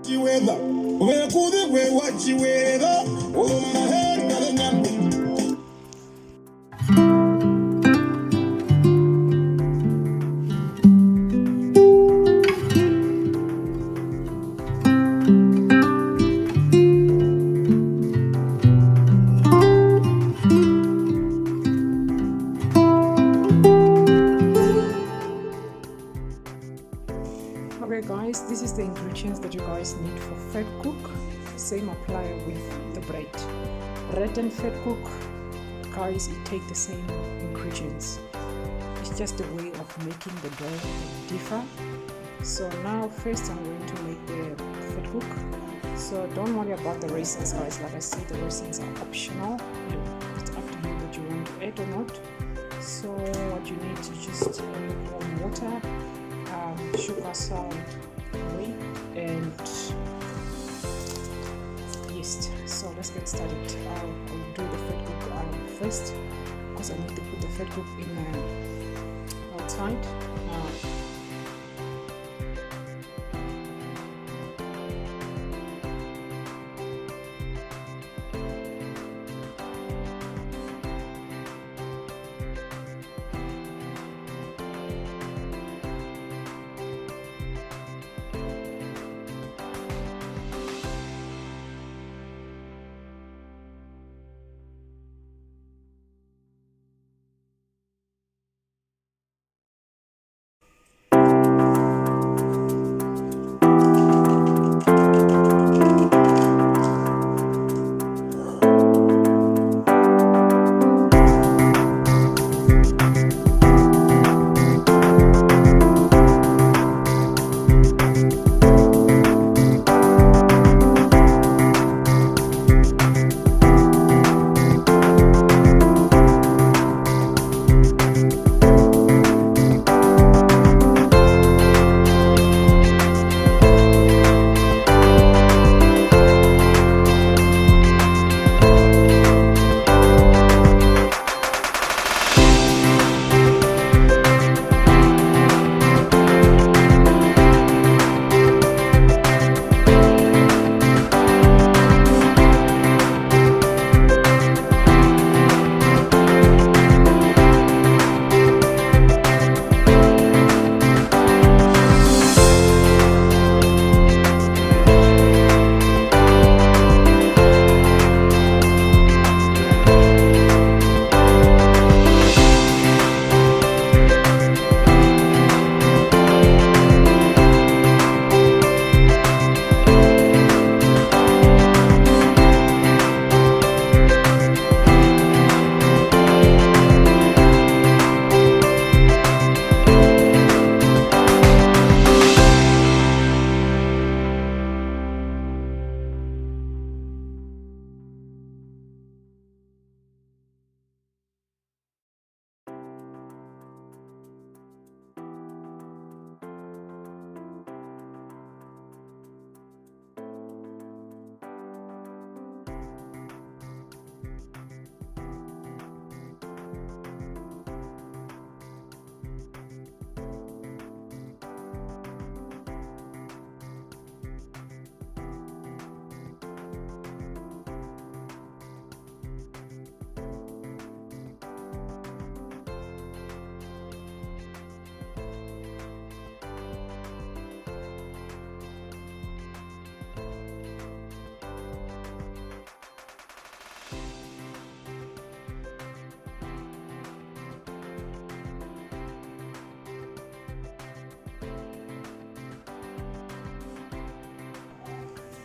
Chiweza, wekude wewa chiweza, mahenda lenyambi. Okay guys, this is the ingredients that you guys need for Fatcook. Same apply with the bread. Bread and Fatcook, guys, it take the same ingredients. It's just the way of making the dough differ. So now first I'm going to make the Fatcook. So don't worry about the raisins, guys. Like I said, the raisins are optional. It's up to you that you want to add or not. So what you need to just warm water, sugar, salt, whey, and yeast. So let's get started. I'll do the Fatcook first because I need to put the Fatcook in outside.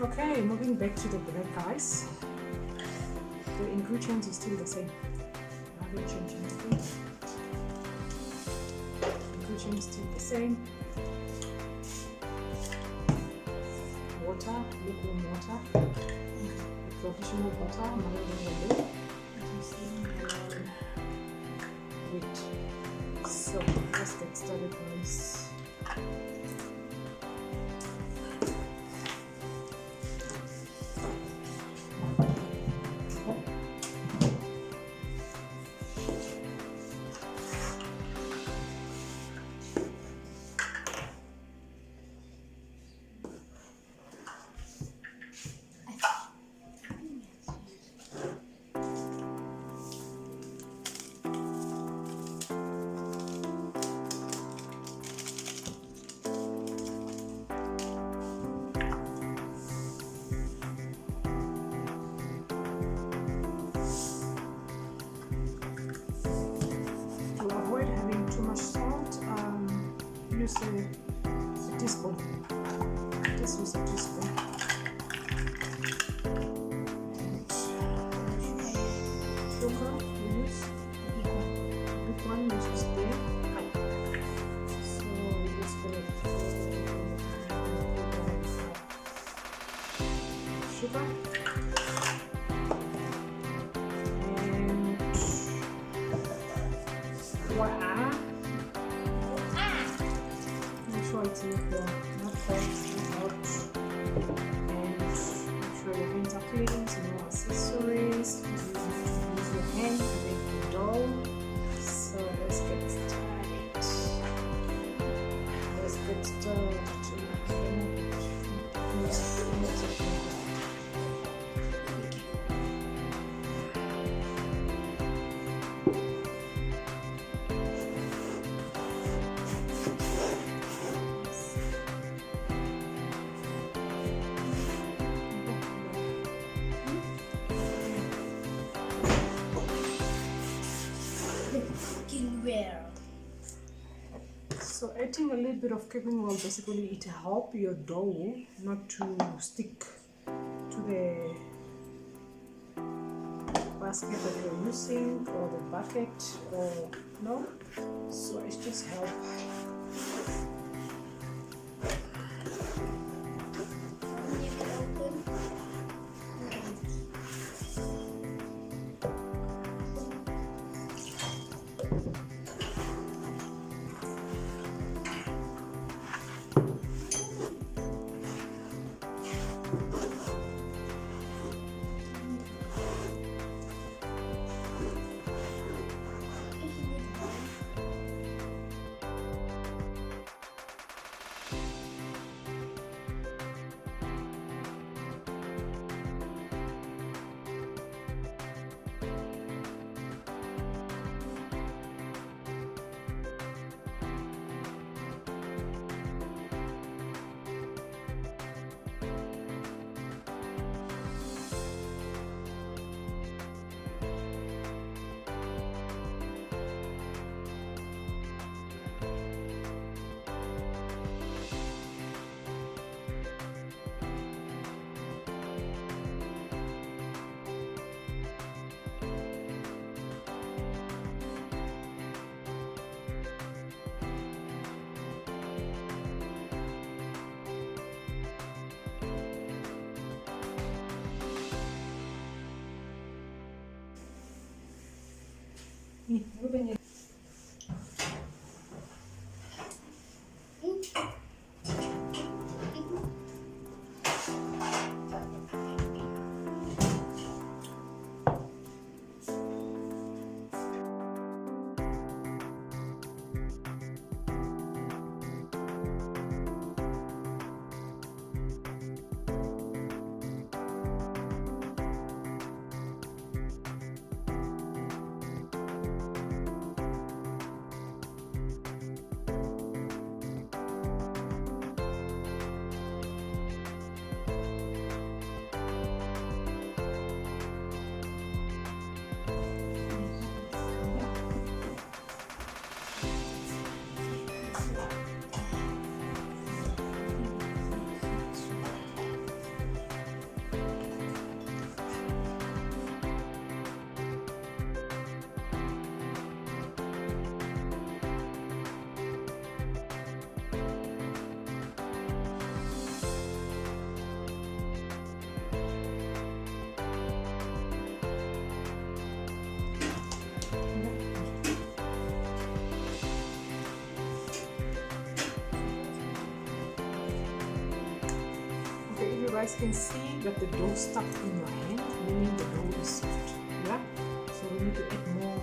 Okay, moving back to the bread, guys. The ingredients is still the same. I haven't changed anything. Ingredients still the same. Water, lukewarm water, professional butter, wheat. So let's get started, guys. use a teaspoon. Just use a teaspoon. Sugar, we use a big one, which is there. So we just gonna sugar and water. Make sure it's not hot, and make sure your hands are clean, so no accessories. Use your hand to make the dough. So let's get started. Let's get started. So adding a little bit of cooking oil, basically it helps your dough not to stick to the basket that you're using or the bucket or no. So it just helps. You guys can see that the dough stuck in your hand, meaning the dough is soft. Yeah, so we need to add more.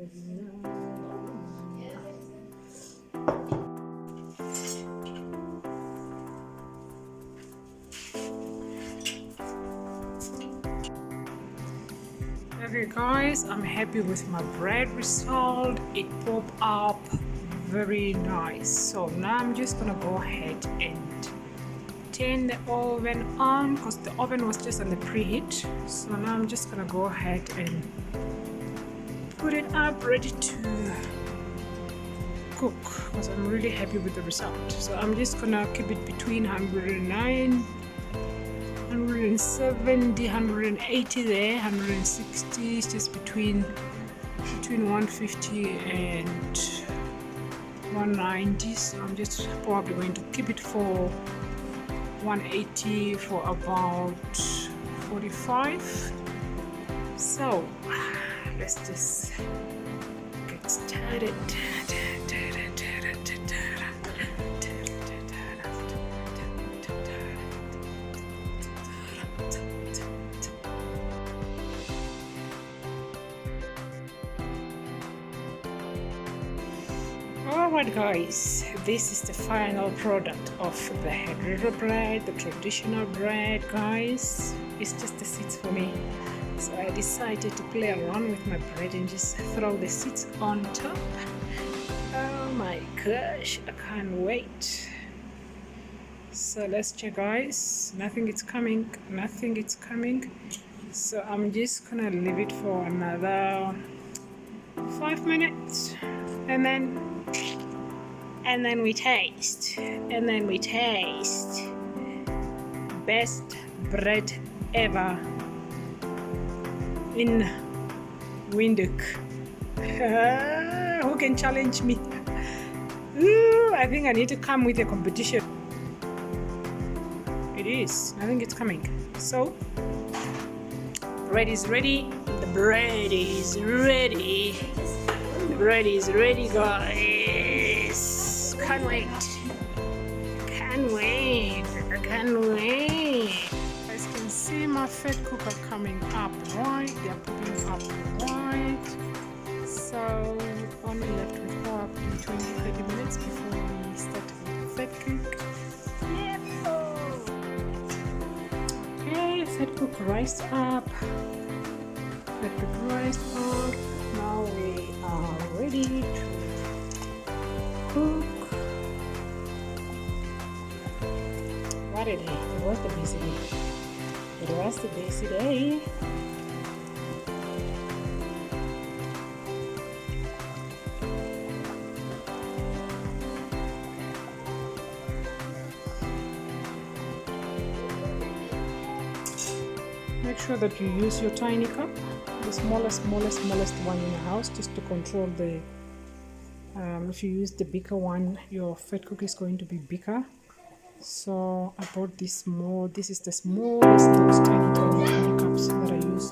Okay guys, I'm happy with my bread result. It popped up very nice. So now I'm just gonna go ahead and turn the oven on because the oven was just on the preheat. So now I'm just gonna go ahead and put it up ready to cook because I'm really happy with the result. So I'm just gonna keep it between 109, 170, 180 there, 160, it's just between 150 and 190. So I'm just probably going to keep it for 180 for about 45. So let's just get started. Alright guys, this is the final product of the Herero bread, the traditional bread guys. It's just the seeds for me. So I decided to play around with my bread and just throw the seeds on top. Oh my gosh, I can't wait. So let's check guys. Nothing is coming. So I'm just gonna leave it for another 5 minutes and then we taste. Best bread ever in Windhoek. Who can challenge me? Ooh, I think I need to come with a competition. It is. I think it's coming. So, bread is ready. The bread is ready. The bread is ready, guys. Can't wait. I can't wait. As you can see, my Fatcook are coming up right. They are popping up right. So only left with power in 20-30 minutes before we start with Fatcook. Yep. Okay, Fatcook rised up. Now we are ready to cook. What a day. It was the busy day. Make sure that you use your tiny cup, the smallest one in the house, just to control the if you use the bigger one, your Fatcook is going to be bigger. So I bought this small. This is the smallest, those tiny cups that I use.